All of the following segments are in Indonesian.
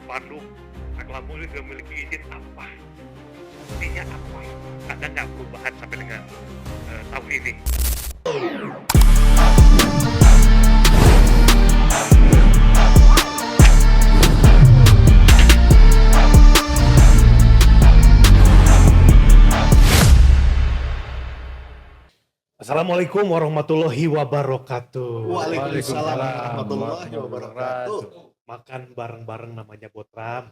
spanduk reklame ini tidak memiliki izin apa? Artinya apa? Ada nggak perubahan sampai dengan tahun ini? Assalamualaikum warahmatullahi wabarakatuh. Waalaikumsalam warahmatullahi wabarakatuh. Makan bareng-bareng namanya Botram.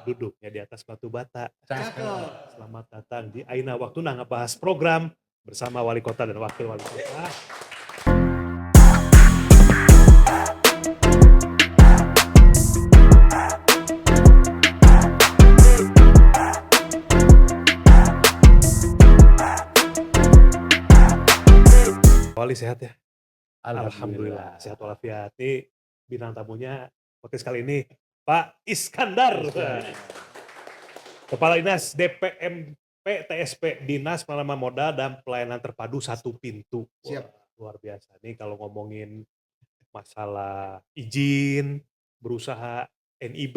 Duduknya di atas batu bata. Selamat datang di Aina Waktuna ngebahas program bersama wali kota dan wakil wali kota. Wali sehat ya? Alhamdulillah sehat walafiat. Ini bintang tamunya podcast kali ini Pak Iskandar. Kepala Dinas DPM PTSP Dinas Penanaman Modal dan Pelayanan Terpadu Satu Pintu. Siap. Luar biasa nih kalau ngomongin masalah izin, berusaha NIB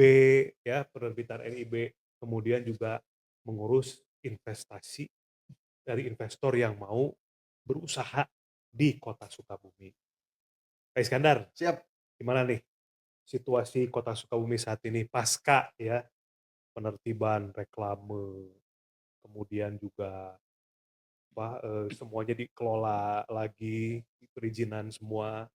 ya, penerbitan NIB, kemudian juga mengurus investasi dari investor yang mau berusaha di Kota Sukabumi. Pak Iskandar, Siap. gimana nih situasi Kota Sukabumi saat ini pasca ya penertiban reklame, kemudian juga semuanya dikelola lagi, perizinan semua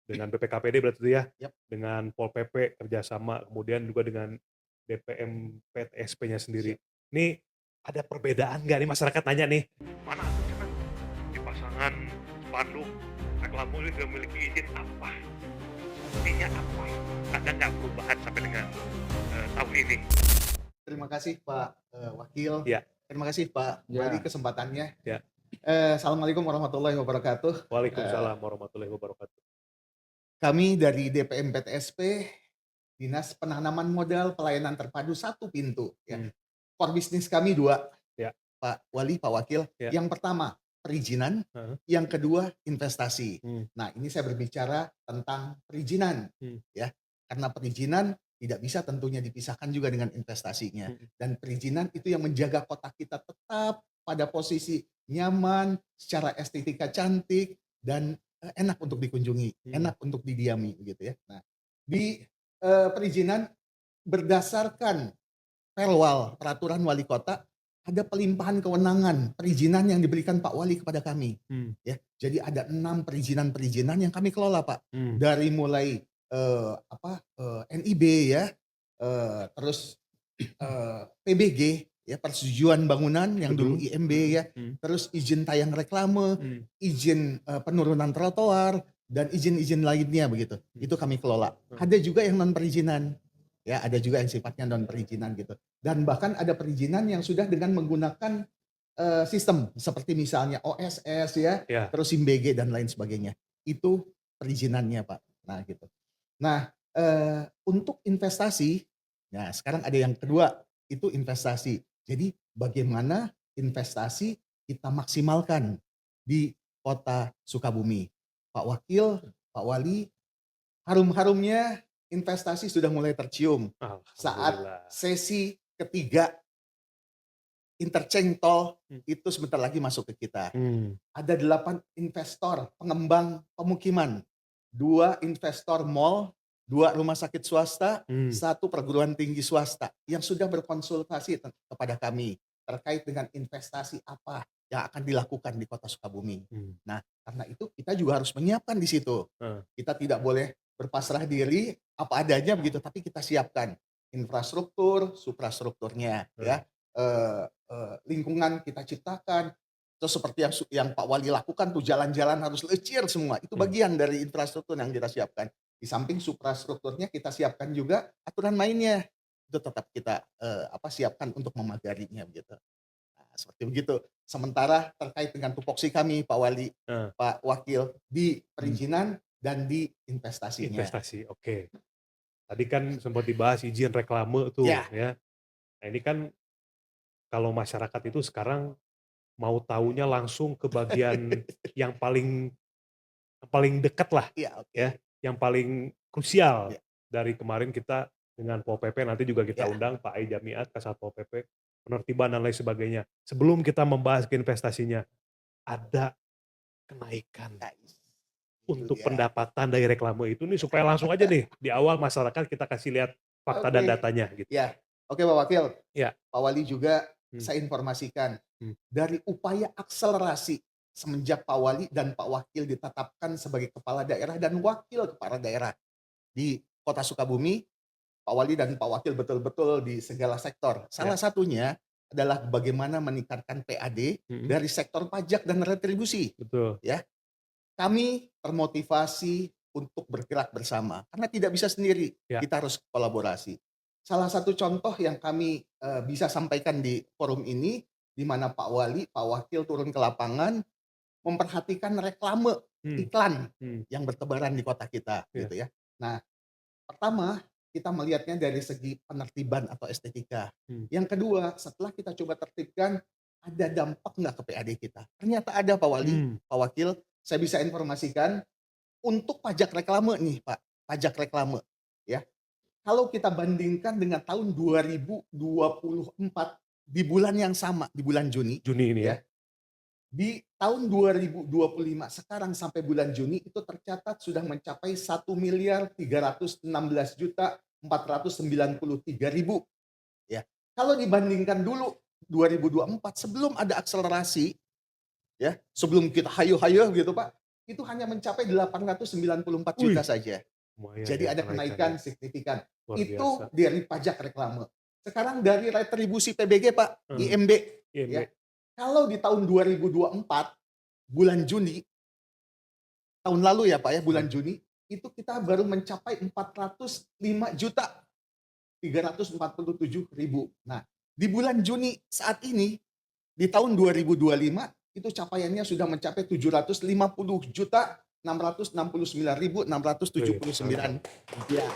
dengan BPKPD berarti itu ya, Yap. dengan Pol PP kerjasama, kemudian juga dengan DPM PTSP-nya sendiri. Ini ada perbedaan nggak nih masyarakat nanya nih? Mana tuh kan dipasangan spanduk reklame ini tidak memiliki izin apa? Artinya apa? Ada nggak perubahan sampai dengan tahun ini? Terima kasih Pak Wakil. Ya. Terima kasih Pak Wali kesempatannya. Ya. Assalamualaikum warahmatullahi wabarakatuh. Waalaikumsalam warahmatullahi wabarakatuh. Kami dari DPM PTSP Dinas Penanaman Modal Pelayanan Terpadu Satu Pintu. Ya. Core bisnis kami dua. Ya. Pak Wali, Pak Wakil. Ya. Yang pertama perizinan, yang kedua investasi. Nah, ini saya berbicara tentang perizinan, ya, karena perizinan tidak bisa tentunya dipisahkan juga dengan investasinya. Dan perizinan itu yang menjaga kota kita tetap pada posisi nyaman, secara estetika cantik dan enak untuk dikunjungi, enak untuk didiami, gitu ya. Nah, di perizinan berdasarkan perwal peraturan wali kota, ada pelimpahan kewenangan perizinan yang diberikan Pak Wali kepada kami. Ya, jadi ada 6 perizinan yang kami kelola Pak. Dari mulai NIB ya, terus PBG ya, persetujuan bangunan yang dulu IMB ya, terus izin tayang reklame, izin penurunan trotoar dan izin-izin lainnya begitu. Itu kami kelola. Ada juga yang non perizinan. Ya, ada juga yang sifatnya non perizinan gitu. Dan bahkan ada perizinan yang sudah dengan menggunakan sistem seperti misalnya OSS ya, terus SIMBG dan lain sebagainya. Itu perizinannya Pak. Nah gitu. Nah untuk investasi, nah sekarang ada yang kedua, itu investasi. Jadi bagaimana investasi kita maksimalkan di Kota Sukabumi. Pak Wakil, Pak Wali, harum-harumnya investasi sudah mulai tercium saat sesi ketiga interchange tol itu sebentar lagi masuk ke kita. Ada 8 investor pengembang pemukiman, 2 investor mall, 2 rumah sakit swasta, 1 perguruan tinggi swasta yang sudah berkonsultasi kepada kami terkait dengan investasi apa yang akan dilakukan di Kota Sukabumi. Nah, karena itu kita juga harus menyiapkan di situ. Kita tidak boleh berpasrah diri apa adanya begitu, tapi kita siapkan infrastruktur, suprastrukturnya, ya, lingkungan kita ciptakan. Terus seperti yang Pak Wali lakukan tuh, jalan-jalan harus lecir semua, itu bagian dari infrastruktur yang kita siapkan. Di samping suprastrukturnya kita siapkan juga aturan mainnya, itu tetap kita siapkan untuk memagarinya begitu. Nah, seperti begitu. Sementara terkait dengan tupoksi kami Pak Wali, Pak Wakil di perizinan dan di investasinya. Investasi, oke. Tadi kan sempat dibahas izin reklame tuh ya. Nah ini kan kalau masyarakat itu sekarang mau taunya langsung ke bagian yang paling dekat lah, ya, yang paling krusial. Dari kemarin kita dengan Pol PP nanti juga kita Ya, undang Pak Ai Jamiat, Kasat Pol PP, penertiban dan lain sebagainya. Sebelum kita membahas ke investasinya, ada kenaikan guys. Itu untuk dia. pendapatan dari reklame itu nih supaya langsung aja nih di awal masyarakat kita kasih lihat fakta dan Oke. datanya gitu. Ya, oke Pak Wakil. Ya. Pak Wali juga Hmm. saya informasikan Hmm. dari upaya akselerasi semenjak Pak Wali dan Pak Wakil ditetapkan sebagai kepala daerah dan wakil kepala daerah di Kota Sukabumi, Pak Wali dan Pak Wakil betul-betul di segala sektor. Salah satunya adalah bagaimana meningkatkan PAD dari sektor pajak dan retribusi. Betul. Ya, kami termotivasi untuk bergerak bersama karena tidak bisa sendiri, Ya. kita harus kolaborasi. Salah satu contoh yang kami bisa sampaikan di forum ini, di mana Pak Wali, Pak Wakil turun ke lapangan, memperhatikan reklame iklan yang bertebaran di kota kita, gitu ya. Nah, pertama kita melihatnya dari segi penertiban atau estetika. Yang kedua, setelah kita coba tertibkan, ada dampak nggak ke PAD kita? Ternyata ada Pak Wali, Pak Wakil, saya bisa informasikan untuk pajak reklame nih Pak, pajak reklame ya. Kalau kita bandingkan dengan tahun 2024 di bulan yang sama, di bulan Juni Juni ini ya. Di tahun 2025 sekarang sampai bulan Juni itu tercatat sudah mencapai 1.316.493.000 ya. Kalau dibandingkan dulu 2024 sebelum ada akselerasi ya, sebelum kita hayo-hayo gitu Pak, itu hanya mencapai 894 juta saja. Lumayan Jadi ya ada kenaikan kenaikannya. signifikan. Luar Itu biasa. dari pajak reklame. Sekarang dari retribusi PBG Pak, IMB. Ya. Kalau di tahun 2024 bulan Juni tahun lalu ya Pak ya, bulan Juni itu kita baru mencapai 405.347.000. Nah, di bulan Juni saat ini di tahun 2025 itu capaiannya sudah mencapai 750.669.679 rupiah.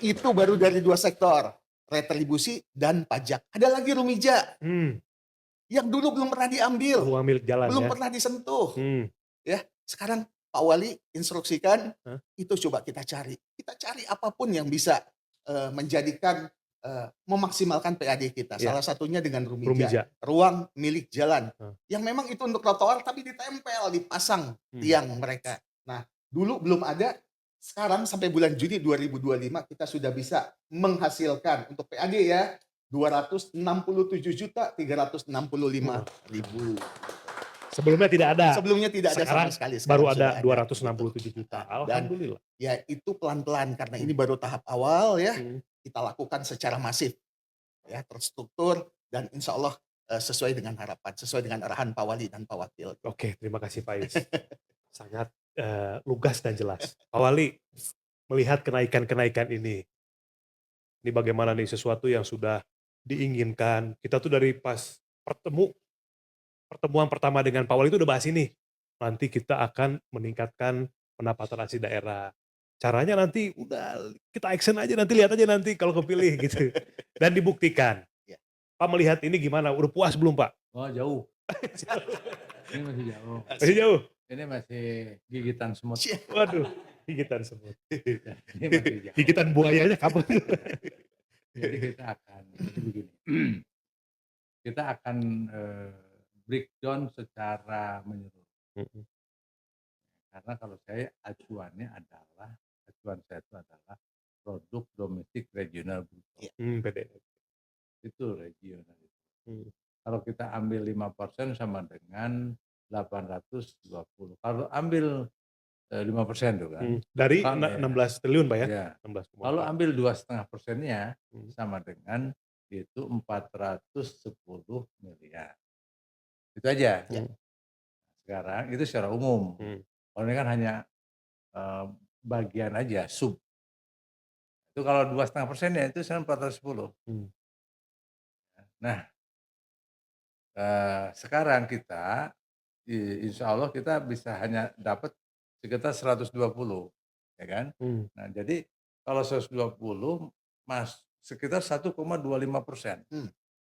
Itu baru dari dua sektor, retribusi dan pajak. Ada lagi Rumija yang dulu belum pernah diambil, Ruang milik jalan belum ya. pernah disentuh. Ya, sekarang Pak Wali instruksikan itu coba kita cari. Kita cari apapun yang bisa menjadikan memaksimalkan PAD kita. Salah satunya dengan Rumija, ruang milik jalan. Yang memang itu untuk trotoar tapi ditempel, dipasang tiang mereka. Nah, dulu belum ada. Sekarang sampai bulan Juni 2025 kita sudah bisa menghasilkan untuk PAD ya 267.365.000. Sebelumnya tidak ada. Sebelumnya tidak ada Sekarang sama sekali. Baru ada 267 juta. Alhamdulillah. Dan ya itu pelan-pelan karena ini baru tahap awal ya. Kita lakukan secara masif ya, terstruktur dan insya Allah sesuai dengan harapan, sesuai dengan arahan Pak Wali dan Pak Wakil. Oke, terima kasih Pak Is. Sangat lugas dan jelas. Pak Wali, melihat kenaikan-kenaikan ini bagaimana nih sesuatu yang sudah diinginkan. Kita tuh dari pas pertemuan pertama dengan Pak Wali itu udah bahas ini. Nanti kita akan meningkatkan pendapatan asli daerah. Caranya nanti udah kita action aja, nanti lihat aja nanti kalau kepilih gitu. Dan dibuktikan. Pak melihat ini gimana? Udah puas belum Pak? Oh jauh. Ini masih jauh. Masih jauh? Ini masih gigitan semut. Waduh, gigitan semut. Ini masih jauh. Gigitan buayanya kapan? Jadi kita akan begini. Kita akan breakdown secara menyeluruh. Karena kalau saya acuan saya itu adalah produk domestik regional bruto. PDR. Itu regional. Kalau kita ambil 5% sama dengan 820. Kalau ambil 5% tuh kan. Dari 16 triliun Pak ya? Ya. 16, kalau ambil 2,5%-nya sama dengan itu 410 miliar. Itu aja. Ya. Sekarang itu secara umum. Kalau ini kan hanya bagian aja, sub. Itu kalau 2,5%-nya itu sekarang 410. Nah, sekarang kita, insya Allah kita bisa hanya dapat sekitar 120, ya kan? Nah, jadi kalau 120, sekitar 1,25%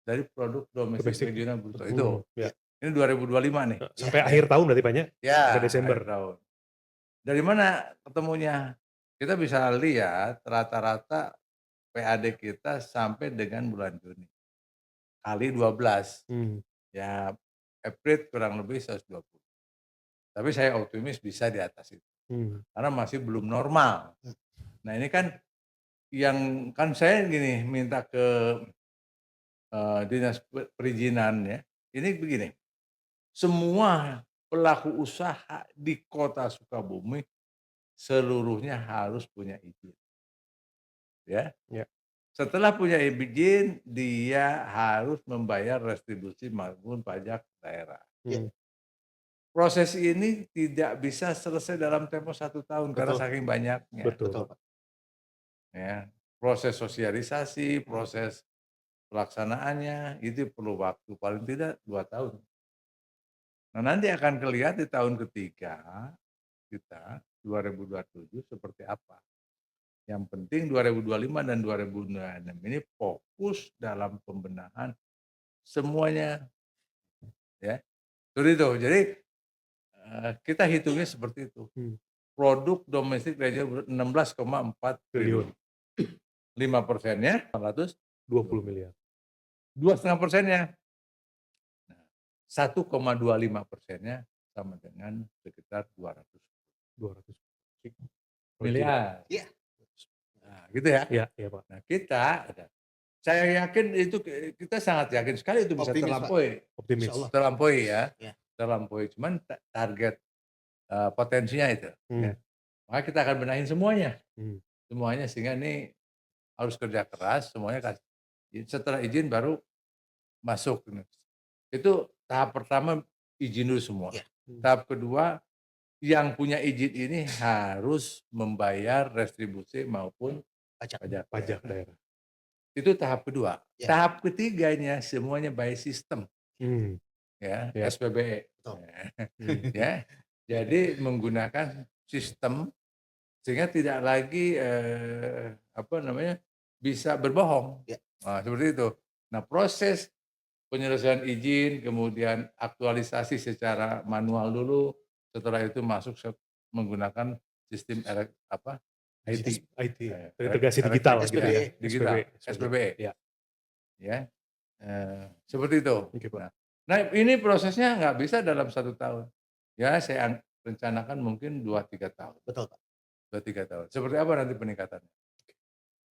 dari produk domestik regional bruto itu. Ini 2025 nih. Sampai akhir tahun berarti Pak ya? Ya, sampai Desember. akhir tahun. Dari mana ketemunya? kita bisa lihat rata-rata PAD kita sampai dengan bulan Juni. Kali 12. Ya April kurang lebih 120. Tapi saya optimis bisa di atas itu. Karena masih belum normal. Nah ini kan yang kan saya gini minta ke dinas perizinan ya. Ini begini, semua pelaku usaha di Kota Sukabumi seluruhnya harus punya izin. Ya. Setelah punya izin, dia harus membayar retribusi maupun pajak daerah. Proses ini tidak bisa selesai dalam tempo 1 tahun karena saking banyaknya. Betul. Ya, proses sosialisasi, proses pelaksanaannya itu perlu waktu paling tidak 2 tahun. Nah nanti akan kelihatan di tahun ketiga kita 2027 seperti apa. Yang penting 2025 dan 2026 ini fokus dalam pembenahan semuanya. Ya, seperti itu. Jadi kita hitungnya seperti itu. Produk domestik regional 16,4 triliun. 5%-nya 20 miliar. 2,5%-nya. 1,25%-nya sama dengan sekitar 200 miliar. Iya. Nah, gitu ya. Iya Pak. Nah saya yakin itu kita sangat yakin sekali itu bisa terlampaui. Optimis. Terlampaui ya. Ya. Terlampaui. Cuman target potensinya itu. Ya. Maka kita akan benahin semuanya. Semuanya sehingga ini harus kerja keras semuanya. Setelah izin baru masuk. Itu tahap pertama izin dulu semua. Ya. Tahap kedua yang punya izin ini harus membayar retribusi maupun pajak daerah. Itu tahap kedua. Ya. Tahap ketiganya semuanya by system. Ya, SPBE. Ya. Jadi menggunakan sistem sehingga tidak lagi bisa berbohong. Ya. Nah, seperti itu. Nah, proses penyelesaian izin, kemudian aktualisasi secara manual dulu, setelah itu masuk menggunakan sistem IT, integrasi digital, SPBE. Ya, seperti itu. Nah, ini prosesnya nggak bisa dalam 1 tahun. Ya, saya rencanakan mungkin 2-3 tahun. Betul Pak. 2-3 tahun. Seperti apa nanti peningkatannya?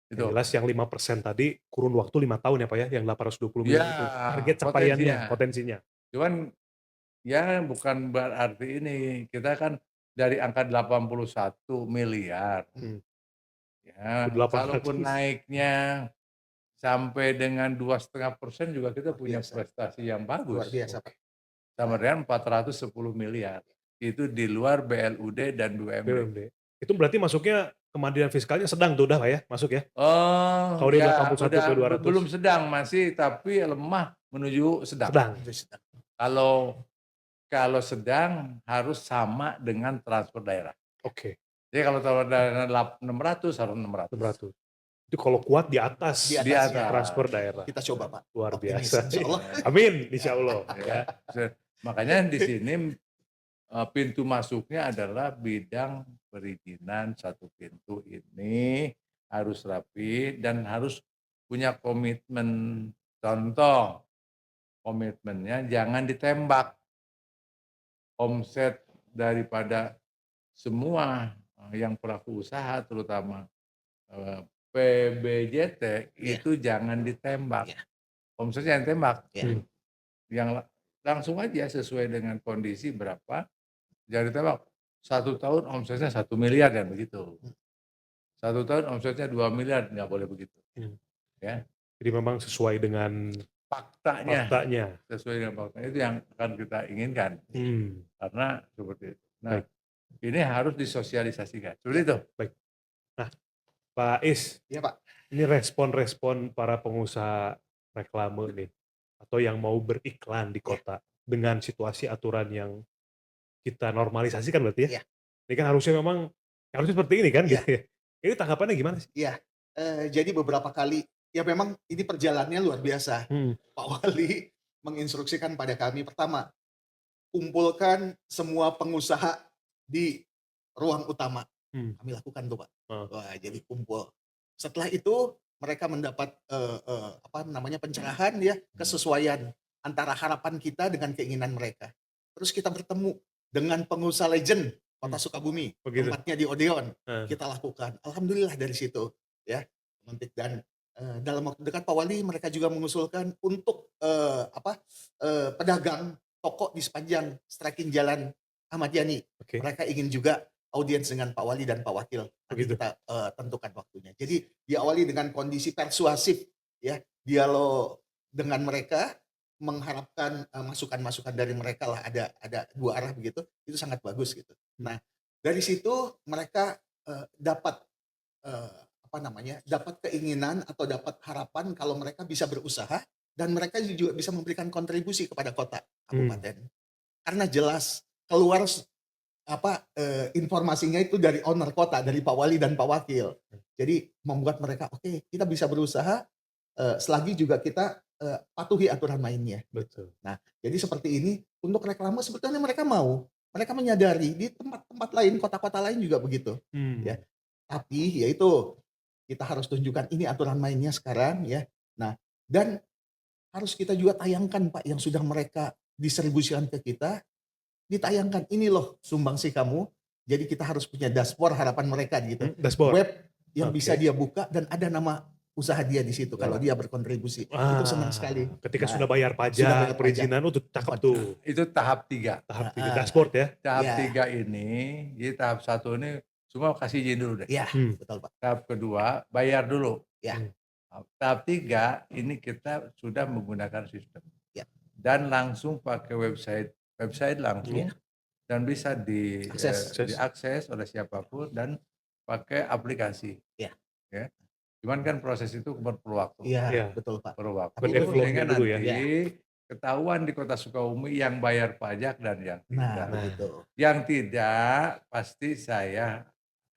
Yang jelas yang 5% tadi kurun waktu 5 tahun ya Pak ya, yang 820 miliar itu target capaiannya, potensinya. Cuman ya bukan berarti ini, kita kan dari angka 81 miliar. Ya, kalaupun naiknya sampai dengan 2,5% juga kita punya prestasi yang bagus. Luar biasa Pak. Sama dengan 410 miliar. Itu di luar BLUD dan BUMD. Itu berarti masuknya kemandirian fiskalnya sedang tuh udah Pak ya, masuk ya? Oh, kalau dia ya, 81 ke 200. belum sedang masih, tapi lemah menuju sedang. Kalau sedang harus sama dengan transfer daerah. Oke. Jadi kalau transfer daerah 600 harus 600. Itu kalau kuat di atas transfer daerah. Kita coba Pak. Luar biasa. Insyaallah. Amin, insyaallah. Ya. Makanya di sini pintu masuknya adalah bidang perizinan 1 pintu ini harus rapi dan harus punya komitmen. Contoh, komitmennya jangan ditembak. Omset daripada semua yang pelaku usaha terutama PBJT itu jangan ditembak. Omsetnya yang tembak. Yang langsung aja sesuai dengan kondisi berapa. Jangan ditembak. 1 tahun omsetnya 1 miliar dan begitu. 1 tahun omsetnya 2 miliar, nggak boleh begitu. Ya. Jadi memang sesuai dengan faktanya. Sesuai dengan faktanya itu yang akan kita inginkan. Karena seperti itu. Nah, ini harus disosialisasikan. Seperti itu. Baik. Nah, Pak Is. Iya Pak. Ini respon-respon para pengusaha reklame nih atau yang mau beriklan di kota dengan situasi aturan yang kita normalisasikan berarti ya? Ini kan harusnya seperti ini kan gitu ya. Ini tanggapannya gimana sih? Iya. Jadi beberapa kali ya memang ini perjalanannya luar biasa. Pak Wali menginstruksikan pada kami pertama kumpulkan semua pengusaha di ruang utama. Kami lakukan tuh Pak. Heeh. Wah jadi kumpul. Setelah itu mereka mendapat, apa namanya, pencerahan ya, kesesuaian antara harapan kita dengan keinginan mereka. Terus kita bertemu dengan pengusaha legend Kota Sukabumi, Oh gitu? tempatnya di Odeon, Heeh. kita lakukan. Alhamdulillah dari situ ya, memetik dan, dalam waktu dekat Pak Wali mereka juga mengusulkan untuk, apa, pedagang toko di sepanjang striking jalan Ahmad Yani. Oke. Mereka ingin juga audiens dengan Pak Wali dan Pak Wakil. Nanti Begitu. kita, tentukan waktunya. Jadi diawali dengan kondisi persuasif ya, dialog dengan mereka, mengharapkan, masukan-masukan dari mereka lah, ada 2 arah begitu, itu sangat bagus gitu. Nah, dari situ mereka, dapat, apa namanya, dapat keinginan atau dapat harapan kalau mereka bisa berusaha dan mereka juga bisa memberikan kontribusi kepada kota, kabupaten. Karena jelas keluar apa, informasinya itu dari owner kota, dari Pak Wali dan Pak Wakil. Jadi membuat mereka, oke kita bisa berusaha, selagi juga kita, patuhi aturan mainnya. Betul. Nah, jadi seperti ini untuk reklame sebetulnya mereka mau, mereka menyadari di tempat-tempat lain, kota-kota lain juga begitu, ya. Tapi ya itu, kita harus tunjukkan ini aturan mainnya sekarang ya. Nah, dan harus kita juga tayangkan Pak yang sudah mereka distribusikan ke kita, ditayangkan, "Ini loh sumbangsi kamu." Jadi kita harus punya dashboard harapan mereka gitu. Dashboard? Web yang bisa Oke. dia buka dan ada nama usaha dia di situ kalau dia berkontribusi. Itu senang sekali. Ketika Nah, sudah bayar sudah pajak, bayar pajak. perizinan, tuh cakep Tepat. tuh. Itu tahap 3. Tahap 3 dashboard ya? Tahap Iya. 3 ini, jadi tahap 1 ini semua kasih izin dulu deh. Iya, Hmm. betul Pak. Tahap kedua bayar dulu. Ya. Tahap 3 ini kita sudah menggunakan sistem. Ya. Dan langsung pakai website langsung Iya. dan bisa Akses. diakses oleh siapapun dan pakai aplikasi. Iya. Ya. Cuman kan proses itu perlu waktu. Iya, Iya. betul Pak. Perlu waktu. Tapi itu Sehingga dulu ya. nanti ketahuan di Kota Sukabumi yang bayar pajak dan yang Nah, tidak. begitu. Yang tidak pasti saya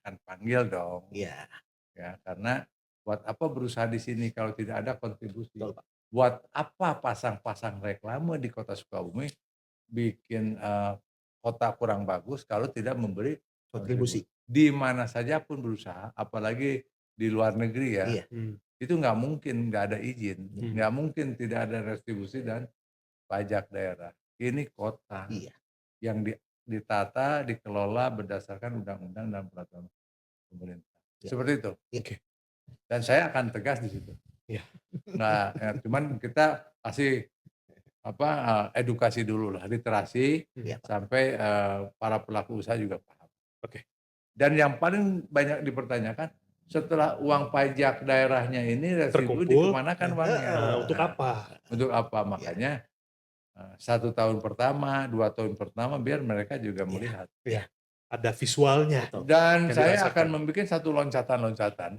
akan panggil dong. Iya. Ya, karena buat apa berusaha di sini kalau tidak ada kontribusi? Betul, Pak. Buat apa pasang-pasang reklame di Kota Sukabumi bikin kota kurang bagus kalau tidak memberi Kontribusi. Di mana saja pun berusaha, apalagi di luar negeri ya. Iya. Itu nggak mungkin nggak ada izin, nggak mungkin tidak ada retribusi dan pajak daerah. Ini kota Iya. yang ditata, dikelola berdasarkan undang-undang dan peraturan pemerintah. Ya. Seperti itu. Iya. Dan saya akan tegas di situ. Iya. Nah, ya, cuman kita kasih edukasi dulu lah, literasi Iya, Pak. sampai para pelaku usaha juga paham. Oke. Dan yang paling banyak dipertanyakan, setelah uang pajak daerahnya ini residu Terkumpul. dikemanakan uangnya? Untuk apa? Untuk apa? Makanya 1 tahun pertama, 2 tahun pertama biar mereka juga melihat. Iya. Ada visualnya. Dan Yang saya dirasakan. akan membuat satu loncatan.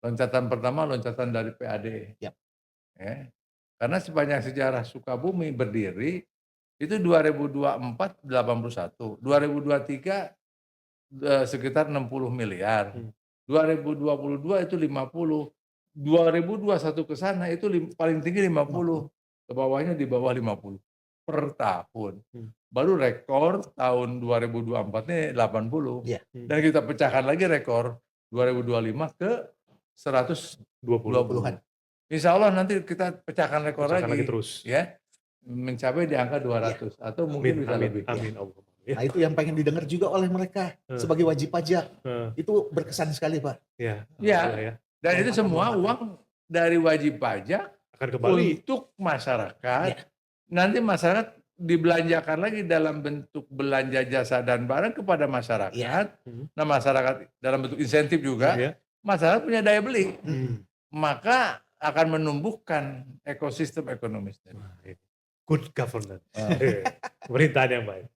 Loncatan pertama, loncatan dari PAD. Yap. Ya. Karena sepanjang sejarah Sukabumi berdiri, itu 2024 81, 2023 sekitar 60 miliar. 2022 itu 50. 2021 ke sana itu paling tinggi 50. Ke bawahnya di bawah 50 per tahun. Baru rekor tahun 2024 ini 80. Iya. Dan kita pecahkan lagi rekor 2025 ke 120-an. Insya Allah nanti kita pecahkan rekor lagi terus. ya. Mencapai di angka 200 atau mungkin bisa lebih. Amin. Nah, itu yang pengen didengar juga oleh mereka sebagai wajib pajak. Itu berkesan sekali, Pak. Iya. Ya. Dan itu semua uang dari wajib pajak akan kembali untuk masyarakat. Nanti masyarakat dibelanjakan lagi dalam bentuk belanja jasa dan barang kepada masyarakat. Nah, masyarakat dalam bentuk insentif juga. Masyarakat punya daya beli. Maka akan menumbuhkan ekosistem ekonomi. Good governance. Pemerintahan yang baik.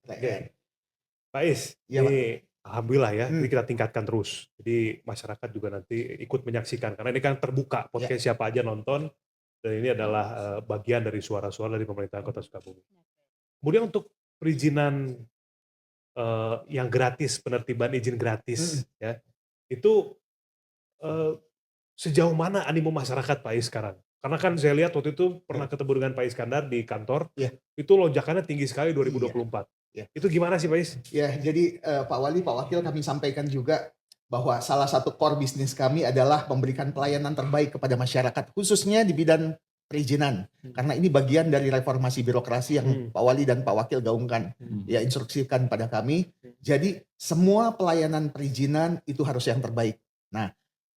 Pak Is, ini alhamdulillah ya, ini kita tingkatkan terus. Jadi masyarakat juga nanti ikut menyaksikan, karena ini kan terbuka, podcast siapa aja nonton, dan ini adalah bagian dari suara-suara dari pemerintahan Kota Sukabumi. Kemudian untuk perizinan yang gratis, penertiban izin gratis, ya, itu sejauh mana animo masyarakat Pak Is sekarang? Karena kan saya lihat waktu itu pernah ketemu dengan Pak Iskandar di kantor, itu lonjakannya tinggi sekali 2024. Ya. Itu gimana sih Pak Is? Ya, jadi Pak Wali, Pak Wakil, kami sampaikan juga bahwa salah satu core bisnis kami adalah memberikan pelayanan terbaik kepada masyarakat, khususnya di bidang perizinan. Karena ini bagian dari reformasi birokrasi yang Pak Wali dan Pak Wakil gaungkan, ya instruksikan pada kami. Jadi semua pelayanan perizinan itu harus yang terbaik. Nah,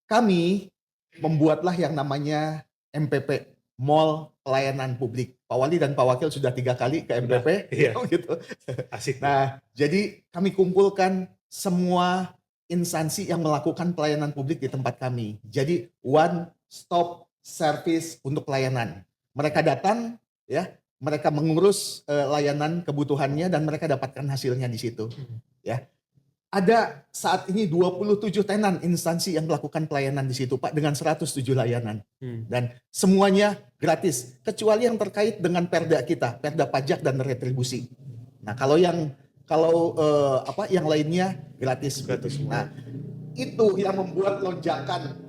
kami membuatlah yang namanya MPP, Mall Pelayanan Publik. Pak Wali dan Pak Wakil sudah 3 kali ke MPP, iya. gitu. Asik. Nah, jadi kami kumpulkan semua instansi yang melakukan pelayanan publik di tempat kami. Jadi one stop service untuk pelayanan. Mereka datang, ya, mereka mengurus layanan kebutuhannya dan mereka dapatkan hasilnya di situ. Ya, ada saat ini 27 tenan instansi yang melakukan pelayanan di situ, Pak, dengan 107 layanan. Dan semuanya gratis, kecuali yang terkait dengan perda kita, perda pajak dan retribusi. Nah, yang lainnya gratis. Nah, itu yang membuat lonjakan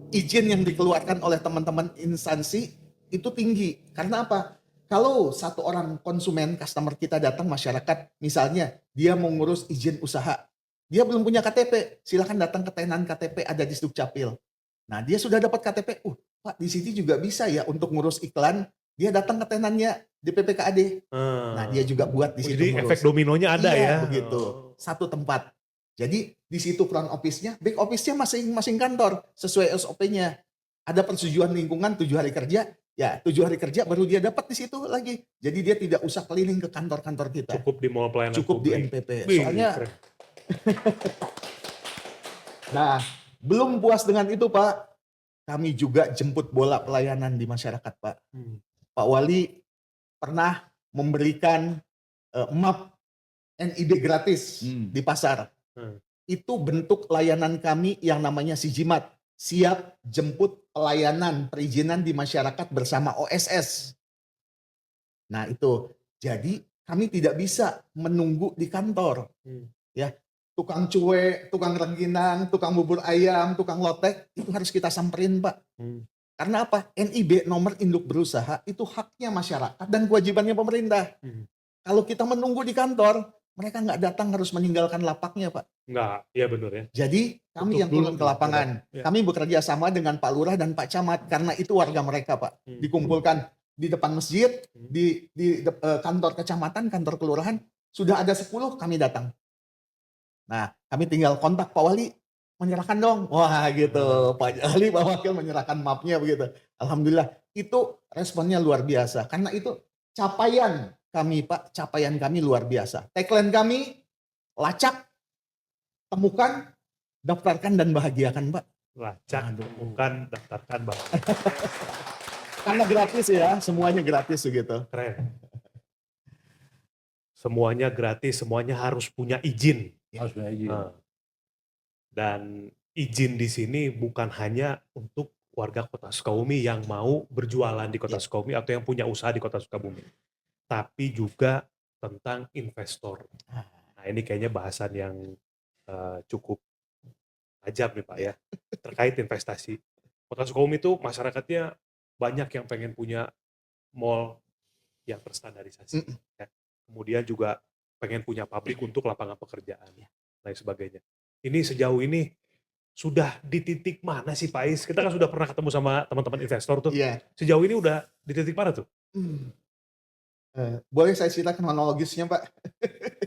izin yang dikeluarkan oleh teman-teman instansi itu tinggi. Karena apa? Kalau satu orang konsumen, customer kita datang, masyarakat, misalnya dia mau ngurus izin usaha, dia belum punya KTP, silakan datang ke tenan KTP ada di Sdukcapil. Nah, dia sudah dapat KTP, Pak, di sini juga bisa ya untuk ngurus iklan, dia datang ke tenannya di PPKAD. Nah, dia juga buat di situ. Jadi efek dominonya ada ya? Begitu. Satu tempat. Jadi di situ front office-nya, back office-nya masing-masing kantor sesuai SOP-nya. Ada persetujuan lingkungan 7 hari kerja, ya 7 hari kerja baru dia dapat di situ lagi. Jadi dia tidak usah keliling ke kantor-kantor kita. Cukup di mall pelayanan Cukup publik. di MPP. Soalnya nah, belum puas dengan itu, Pak. Kami juga jemput bola pelayanan di masyarakat, Pak. Pak Wali pernah memberikan map NIB gratis di pasar. Itu bentuk layanan kami yang namanya Sijimat. Siap jemput pelayanan perizinan di masyarakat bersama OSS. Nah, itu. Jadi kami tidak bisa menunggu di kantor. Ya, tukang cuek, tukang rengginang, tukang bubur ayam, tukang lotek itu harus kita samperin, Pak. Karena apa? NIB, nomor induk berusaha, itu haknya masyarakat dan kewajibannya pemerintah. Kalau kita menunggu di kantor, mereka nggak datang, harus meninggalkan lapaknya, Pak. Nggak, iya benar ya. Jadi kami yang turun ke lapangan. Kami bekerja sama dengan Pak Lurah dan Pak Camat, karena itu warga mereka, Pak. Dikumpulkan di depan masjid, di kantor kecamatan, kantor kelurahan, sudah ada 10, kami datang. Nah, kami tinggal kontak Pak Wali, menyerahkan dong. Wah, gitu. Pak Wali, Pak Wakil menyerahkan mapnya begitu. Alhamdulillah, itu responnya luar biasa. Karena itu capaian kami, Pak, capaian kami luar biasa. Tagline kami, lacak, temukan, daftarkan, dan bahagiakan, Pak. Lacak, temukan, daftarkan, bahagiakan. Karena gratis ya, semuanya gratis begitu. Keren. Semuanya gratis, semuanya harus punya izin. Harus punya izin. Dan izin di sini bukan hanya untuk warga Kota Sukabumi yang mau berjualan di Kota Sukabumi atau yang punya usaha di Kota Sukabumi, tapi juga tentang investor. Nah, ini kayaknya bahasan yang cukup tajam nih Pak ya, terkait investasi. Kota Sukabumi itu masyarakatnya banyak yang pengen punya mall yang terstandarisasi. Ya. Kemudian juga pengen punya pabrik untuk lapangan pekerjaan, lain sebagainya. Ini sejauh ini sudah di titik mana sih Pak Is? Kita kan sudah pernah ketemu sama teman-teman investor tuh. Sejauh ini udah di titik mana tuh? Boleh saya ceritakan kronologisnya, Pak?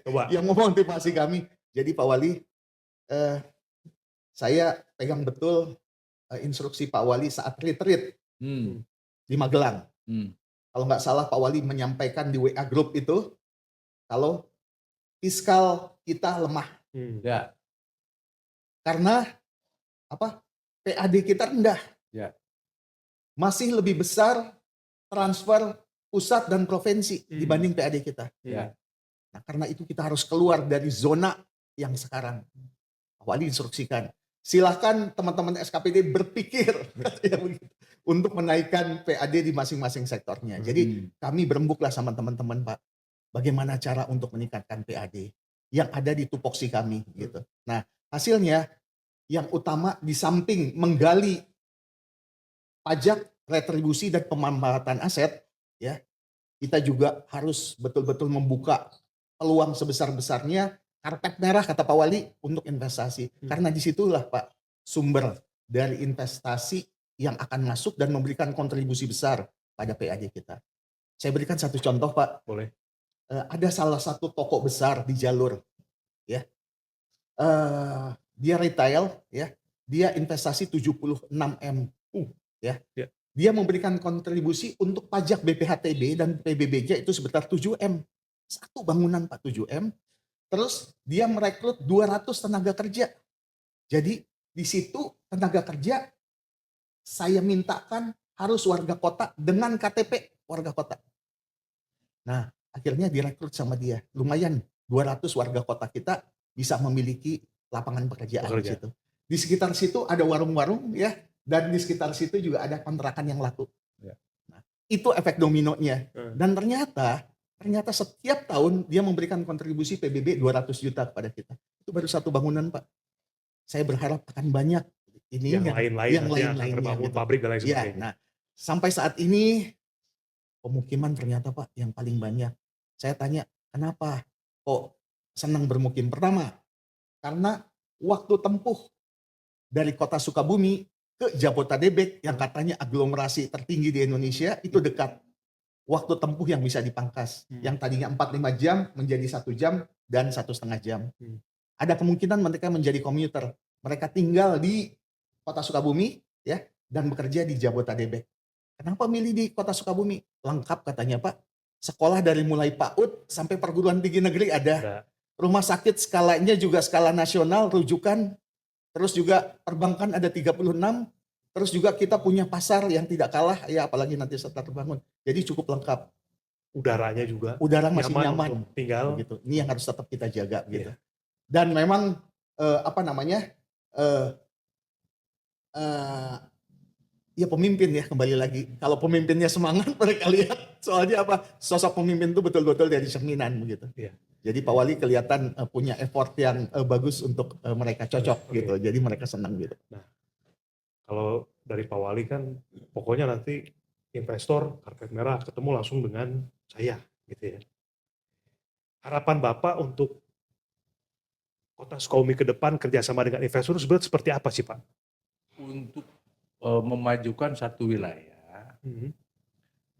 Coba. Yang memotivasi kami. Jadi Pak Wali, saya pegang betul instruksi Pak Wali saat retreat di Magelang. Kalau nggak salah Pak Wali menyampaikan di WA Group itu, kalau fiskal kita lemah. Ya. Karena apa? PAD kita rendah. Ya. Masih lebih besar transfer pusat dan provinsi dibanding PAD kita. Ya. Nah, karena itu kita harus keluar dari zona yang sekarang. Pak Wali instruksikan, silahkan teman-teman SKPD berpikir untuk menaikkan PAD di masing-masing sektornya. Jadi kami berembuklah sama teman-teman, Pak, bagaimana cara untuk meningkatkan PAD yang ada di tupoksi kami gitu. Nah, hasilnya yang utama di samping menggali pajak, retribusi, dan pemanfaatan aset, ya, kita juga harus betul-betul membuka peluang sebesar-besarnya karpet merah kata Pak Wali untuk investasi. Karena disitulah Pak sumber dari investasi yang akan masuk dan memberikan kontribusi besar pada PAD kita. Saya berikan satu contoh Pak. Boleh. Ada salah satu toko besar di Jalur, ya. Dia retail, ya. Dia investasi 76 M, ya. Dia memberikan kontribusi untuk pajak BPHTB dan PBBJ itu sebesar 7 M. Satu bangunan Pak 7 M. Terus dia merekrut 200 tenaga kerja. Jadi di situ tenaga kerja saya mintakan harus warga kota dengan KTP warga kota. Nah, akhirnya direkrut sama dia. Lumayan 200 warga kota kita bisa memiliki lapangan pekerjaan di situ. Di sekitar situ ada warung-warung ya, dan di sekitar situ juga ada kontrakan yang laku. Nah, itu efek dominonya. Dan ternyata setiap tahun dia memberikan kontribusi PBB 200 juta kepada kita. Itu baru satu bangunan Pak. Saya berharap akan banyak ini yang lain-lain terbangun gitu. Pabrik dan lain sebagainya. Nah, sampai saat ini pemukiman ternyata Pak yang paling banyak. Saya tanya, kenapa kok senang bermukim? Pertama, karena waktu tempuh dari kota Sukabumi ke Jabodetabek yang katanya aglomerasi tertinggi di Indonesia itu dekat. Waktu tempuh yang bisa dipangkas. Yang tadinya 4-5 jam menjadi 1 jam dan 1,5 jam. Ada kemungkinan mereka menjadi komuter. Mereka tinggal di kota Sukabumi ya dan bekerja di Jabodetabek. Kenapa milih di kota Sukabumi? Lengkap katanya Pak. Sekolah dari mulai PAUD sampai perguruan tinggi negeri ada. Rumah sakit skalanya juga skala nasional, rujukan. Terus juga perbankan ada 36. Terus juga kita punya pasar yang tidak kalah, ya apalagi nanti setelah terbangun. Jadi cukup lengkap. Udaranya juga. Udara masih nyaman. Untuk tinggal. Gitu. Ini yang harus tetap kita jaga. Gitu. Dan memang ya pemimpin ya kembali lagi. Kalau pemimpinnya semangat mereka lihat. Soalnya apa? Sosok pemimpin itu betul-betul dari cerminan begitu. Jadi Pak Wali kelihatan punya effort yang bagus untuk mereka cocok gitu. Jadi mereka senang gitu. Nah, kalau dari Pak Wali kan pokoknya nanti investor karpet merah ketemu langsung dengan saya gitu ya. Harapan Bapak untuk Kota Sukabumi ke depan kerjasama dengan investor sebenarnya seperti apa sih Pak? Untuk memajukan satu wilayah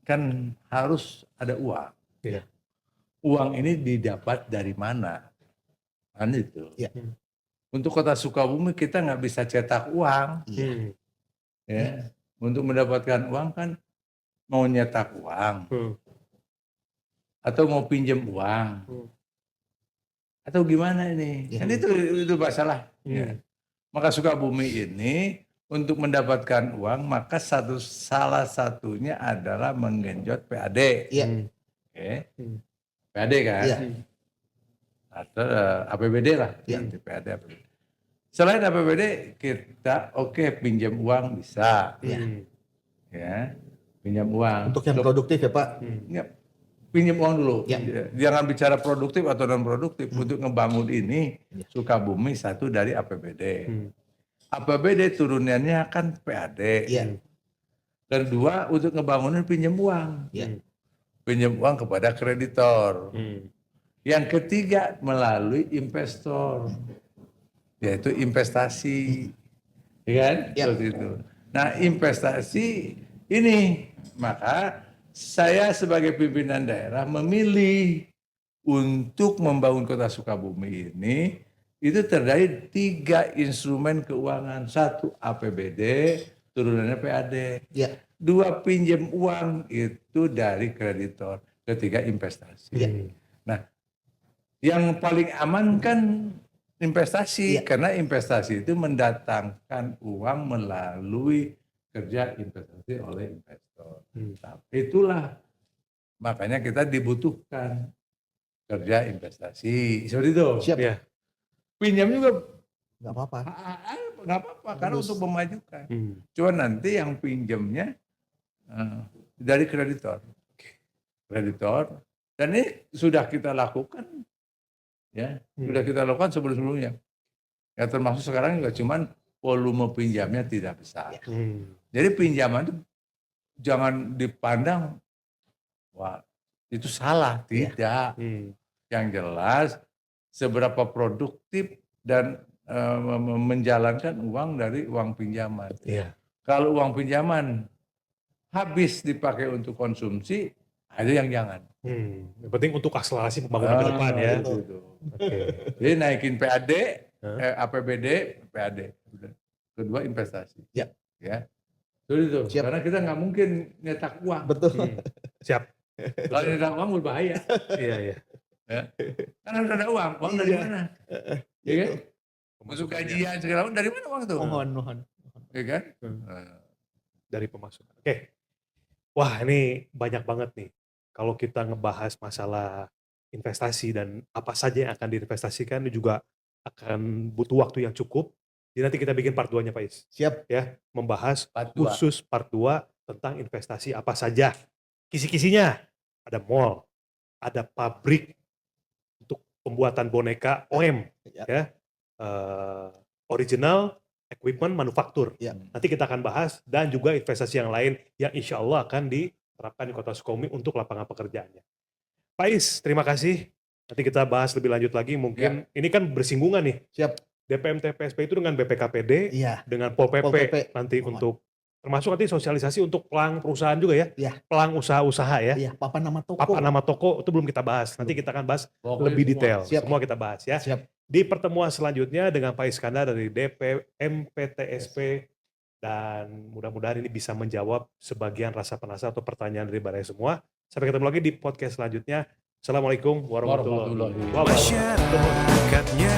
kan harus ada uang. Uang ini didapat dari mana? Kan itu. Untuk Kota Sukabumi kita nggak bisa cetak uang. Ya. Untuk mendapatkan uang kan mau nyetak uang atau mau pinjam uang atau gimana ini? Kan itu masalah. Maka Sukabumi ini untuk mendapatkan uang maka salah satunya adalah menggenjot PAD. PAD kan? Atau APBD lah. PAD. Selain APBD kita pinjam uang bisa. Ya, pinjam uang. Untuk yang produktif ya Pak? Pinjam uang dulu. Jangan bicara produktif atau non produktif. Untuk ngebangun ini Sukabumi satu dari APBD. APBD turunannya kan PAD. Dan dua untuk ngebangunin pinjam uang. Pinjam uang kepada kreditor. Yang ketiga melalui investor. Yaitu investasi. Ya kan? Seperti itu. Nah investasi ini, maka saya sebagai pimpinan daerah memilih untuk membangun Kota Sukabumi ini, itu terdiri 3 instrumen keuangan. 1 APBD, turunannya PAD. 2 pinjam uang itu dari kreditor. Ketiga investasi. Nah, yang paling aman kan investasi, karena investasi itu mendatangkan uang melalui kerja investasi oleh investor. Itulah makanya kita dibutuhkan kerja investasi seperti itu. Pinjam juga nggak apa-apa. Nggak apa-apa karena untuk memajukan. Cuma nanti yang pinjamnya dari kreditor. Dan ini sudah kita lakukan. Sudah kita lakukan sebelum-sebelumnya. Ya termasuk sekarang juga cuman volume pinjamnya tidak besar. Jadi pinjaman itu jangan dipandang wah itu salah, tidak. Yang jelas seberapa produktif dan menjalankan uang dari uang pinjaman. Iya. Kalau uang pinjaman habis dipakai untuk konsumsi, ada yang jangan. Yang penting untuk akselerasi pembangunan ke depan ya. Gitu. Oke. Jadi naikin PAD, APBD, PAD. Kedua investasi. Ya. Ya. Itu. Siap. Karena kita nggak mungkin nyetak uang. Betul. Siap. Kalau nyetak uang berbahaya. Iya. Ya. Karena harus ada uang dari mana? Ya kan? Masuk Pemasukannya. gajian segala macam, dari mana uang tuh? Mohon. Ya kan? Dari pemasukan. Oke. Wah, ini banyak banget nih. Kalau kita ngebahas masalah investasi dan apa saja yang akan diinvestasikan, ini juga akan butuh waktu yang cukup. Jadi nanti kita bikin part 2-nya, Pak Is. Siap. Ya, membahas Part 2. khusus part 2 tentang investasi apa saja. Kisi-kisinya, ada mall, ada pabrik untuk pembuatan boneka OM, ya. Original equipment manufaktur. Ya. Nanti kita akan bahas, dan juga investasi yang lain yang insya Allah akan diterapkan di Kota Sukabumi untuk lapangan pekerjaannya. Pak Is, terima kasih. Nanti kita bahas lebih lanjut lagi. Mungkin ini kan bersinggungan nih. Siap. DPM TPSP itu dengan BPKPD, Iya. dengan Pol PP, nanti Mohon. untuk termasuk nanti sosialisasi untuk pelang perusahaan juga ya. Iya. Pelang usaha-usaha ya. Iya, papan nama toko. Papan nama toko itu belum kita bahas. Nanti kita akan bahas lebih detail. Siap. Semua kita bahas ya. Siap. Di pertemuan selanjutnya dengan Pak Iskandar dari DPM PTSP, dan mudah-mudahan ini bisa menjawab sebagian rasa penasaran atau pertanyaan dari Barai semua. Sampai ketemu lagi di podcast selanjutnya. Assalamualaikum warahmatullahi wabarakatuh. Masyarakatnya